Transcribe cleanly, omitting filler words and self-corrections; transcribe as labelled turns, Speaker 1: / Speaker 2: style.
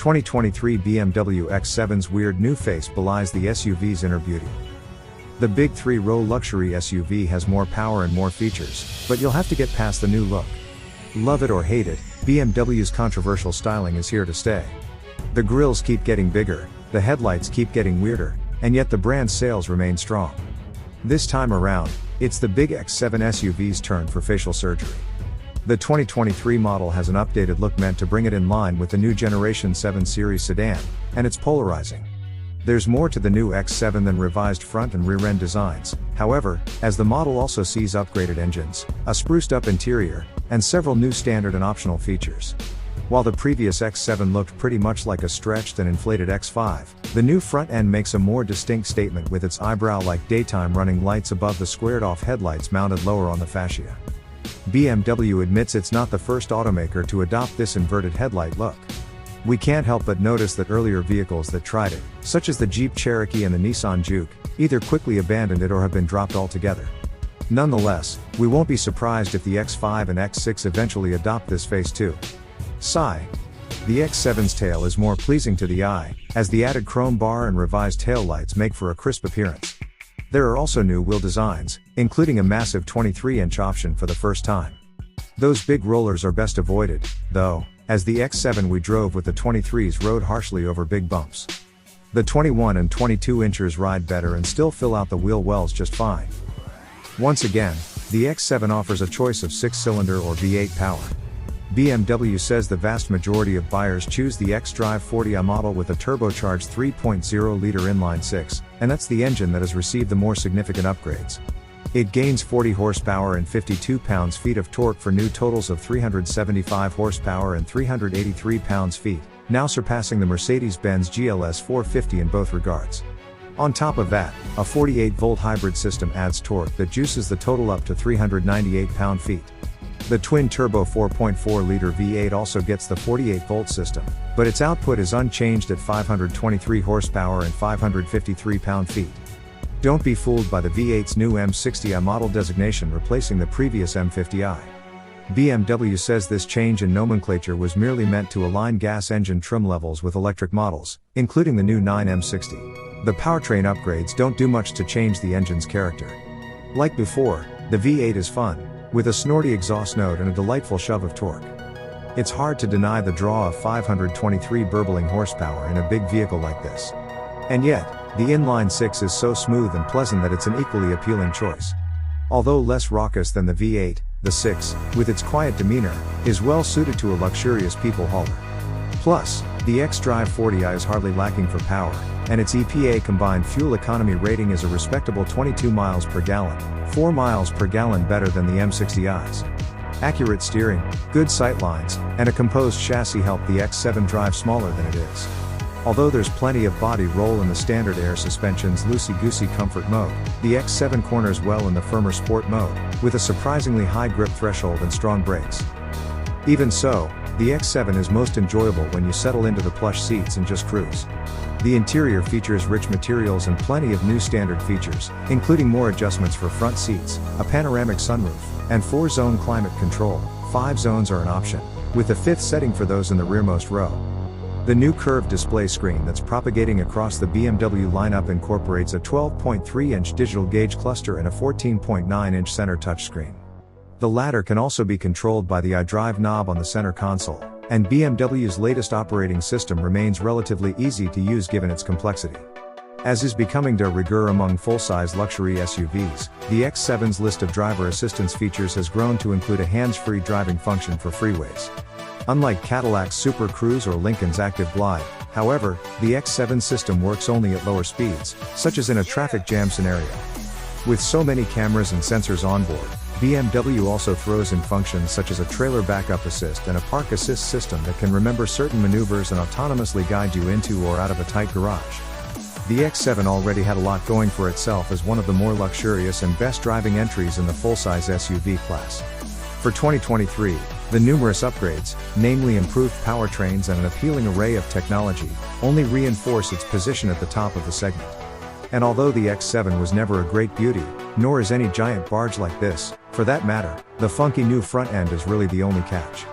Speaker 1: 2023 BMW X7's weird new face belies the SUV's inner beauty. The big three-row luxury SUV has more power and more features, but you'll have to get past the new look. Love it or hate it, BMW's controversial styling is here to stay. The grills keep getting bigger, the headlights keep getting weirder, and yet the brand's sales remain strong. This time around, it's the big X7 SUV's turn for facial surgery. The 2023 model has an updated look meant to bring it in line with the new Generation 7 Series sedan, and it's polarizing. There's more to the new X7 than revised front and rear-end designs, however, as the model also sees upgraded engines, a spruced-up interior, and several new standard and optional features. While the previous X7 looked pretty much like a stretched and inflated X5, the new front end makes a more distinct statement with its eyebrow-like daytime running lights above the squared-off headlights mounted lower on the fascia. BMW admits it's not the first automaker to adopt this inverted headlight look. We can't help but notice that earlier vehicles that tried it, such as the Jeep Cherokee and the Nissan Juke, either quickly abandoned it or have been dropped altogether. Nonetheless, we won't be surprised if the X5 and X6 eventually adopt this face too. Sigh. The X7's tail is more pleasing to the eye, as the added chrome bar and revised tail lights make for a crisp appearance. There are also new wheel designs, including a massive 23-inch option for the first time. Those big rollers are best avoided, though, as the X7 we drove with the 23s rode harshly over big bumps. The 21 and 22 inchers ride better and still fill out the wheel wells just fine. Once again, the X7 offers a choice of 6-cylinder or V8 power. BMW says the vast majority of buyers choose the xDrive 40i model with a turbocharged 3.0-liter inline-6, and that's the engine that has received the more significant upgrades. It gains 40 horsepower and 52 pounds-feet of torque for new totals of 375 horsepower and 383 pounds-feet, now surpassing the Mercedes-Benz GLS 450 in both regards. On top of that, a 48-volt hybrid system adds torque that juices the total up to 398 pound-feet. The twin-turbo 4.4-liter V8 also gets the 48-volt system, but its output is unchanged at 523 horsepower and 553 pound-feet. Don't be fooled by the V8's new M60i model designation replacing the previous M50i. BMW says this change in nomenclature was merely meant to align gas engine trim levels with electric models, including the new 9M60. The powertrain upgrades don't do much to change the engine's character. Like before, the V8 is fun, with a snorty exhaust note and a delightful shove of torque. It's hard to deny the draw of 523 burbling horsepower in a big vehicle like this. And yet, the inline-6 is so smooth and pleasant that it's an equally appealing choice. Although less raucous than the V8, the 6, with its quiet demeanor, is well suited to a luxurious people hauler. Plus, the xDrive 40i is hardly lacking for power, and its EPA combined fuel economy rating is a respectable 22 miles per gallon, 4 miles per gallon better than the M60i's. Accurate steering, good sight lines, and a composed chassis help the X7 drive smaller than it is. Although there's plenty of body roll in the standard air suspension's loosey-goosey comfort mode, the X7 corners well in the firmer sport mode, with a surprisingly high grip threshold and strong brakes. Even so, the X7 is most enjoyable when you settle into the plush seats and just cruise. The interior features rich materials and plenty of new standard features, including more adjustments for front seats, a panoramic sunroof, and 4-zone climate control. 5 zones are an option, with the 5th setting for those in the rearmost row. The new curved display screen that's propagating across the BMW lineup incorporates a 12.3-inch digital gauge cluster and a 14.9-inch center touchscreen. The latter can also be controlled by the iDrive knob on the center console, and BMW's latest operating system remains relatively easy to use given its complexity. As is becoming de rigueur among full-size luxury SUVs, the X7's list of driver assistance features has grown to include a hands-free driving function for freeways. Unlike Cadillac's Super Cruise or Lincoln's Active Glide, however, the X7 system works only at lower speeds, such as in a traffic jam scenario. With so many cameras and sensors on board, BMW also throws in functions such as a trailer backup assist and a park assist system that can remember certain maneuvers and autonomously guide you into or out of a tight garage. The X7 already had a lot going for itself as one of the more luxurious and best driving entries in the full-size SUV class. For 2023, the numerous upgrades, namely improved powertrains and an appealing array of technology, only reinforce its position at the top of the segment. And although the X7 was never a great beauty, nor is any giant barge like this, for that matter, the funky new front end is really the only catch.